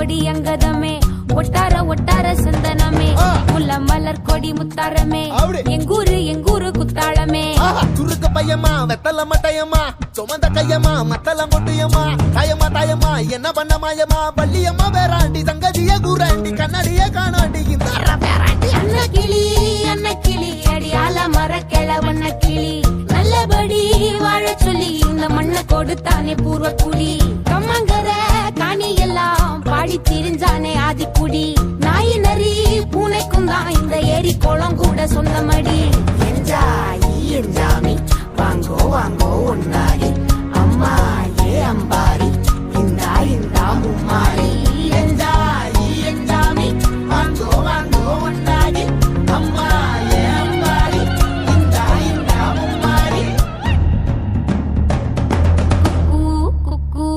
கொடி அங்கதமே ஒட்டார ஒட்டார சந்தனமே முல்ல மலர் கொடி முத்தாரமே எங்கூரு குத்தாளமே துருக்க பையமா வெத்தல மட்டையம்மா சுமந்த கையம்மா மத்தல மொட்டையம்மா தாயம்மா என்ன பண்ண மாயம்மா பள்ளியம்மா வேறாண்டி தங்கதிய கூறாண்டி கண்ணடிய காணாண்டி இந்த அண்ண கிளி அடியால மர கிழவண்ண கிளி நல்லபடி வாழ சொல்லி இந்த மண்ணை கொடுத்தானே பூர்வ குடி கம்மங்கர காணி எல்லாம் பாடி திரிஞ்சானே ஆதிக்குடி நாய் நரி பூனைக்கும் தான் இந்த ஏரி குளம் கூட சொந்தமடி என்ஜாமி வாங்கோ வாங்கோ ஒன்னாரி அம்மா ஏ அம்பாரி இந்தா மும்மாரி என்ஜாமி வாங்கோ வாங்கோ ஒன்னாரி அம்மா ஏ அம்பாரி இந்தா மும்மாரி குக்கு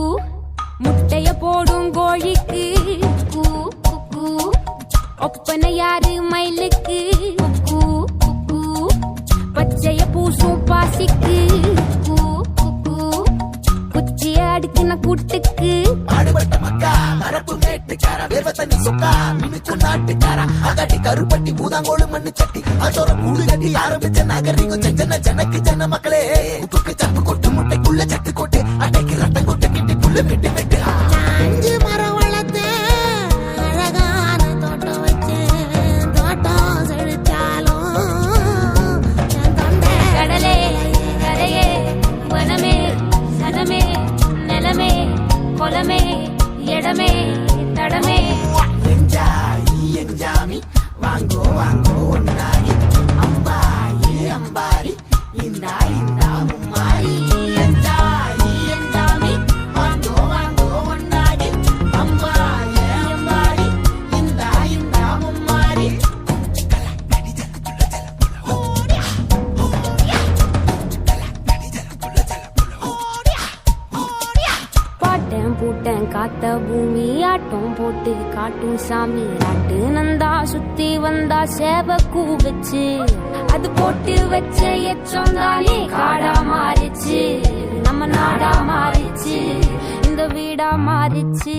முட்டைய போடும் கோழிக்கு குக்கு ஒப்பனை யாரு மயிலுக்கு குக்கு பச்சைய பூசும் பாசிக்கு குச்சிய அடுக்கின கூட்டுக்கு பாடுபட்ட மக்கா மரப்பு மேட்டுக்கார வேர்வ தண்ணி சொக்கா மினுக்கு நாட்டுக்கார அகட்டி கருப்பட்டி பூதாங்கோடு மண்ணு சட்டி அதோட கூடு கட்டி ஆரம்பிச்ச நாகரிகம் ஜனக்கு ஜன மக்களே உப்புக்கு சப்பு கொட்டு முட்டைக்குள்ள சட்டு கொட்டு அட்டைக்கு ரத்தம் கொட்டு கிட்டி புல்லு வெட்டு வெட்டு அஞ்சு மரம் வளர்த்தேன் அழகான தோட்டம் வச்சேன் தோட்டம் செழிச்சாலும் கடலே கரையே வனமே சனமே நிலமே கொலமே இடமே தடமே என்ஜாமி வாங்கோ வாங்கோ ஒன்னாரி அம்பா ஏ அம்பாரி இந்தா மும்மாரி என்ஜாமி வாங்கோ வாங்கோ ஒன்னாரி அம்பா ஏ அம்பாரி இந்தா மும்மாரி பாட்டன் பூட்டன் காத்த பூமி ஆட்டம் போட்டு காட்டும் சாமி நாட்டு நந்தா சுத்தி வந்தா சேவ கூவச்சு அது போட்டு வச்ச எச்சம் தானே காடா மாறிச்சு நம்ம நாடா மாறிச்சு இந்த வீடா மாறிச்சு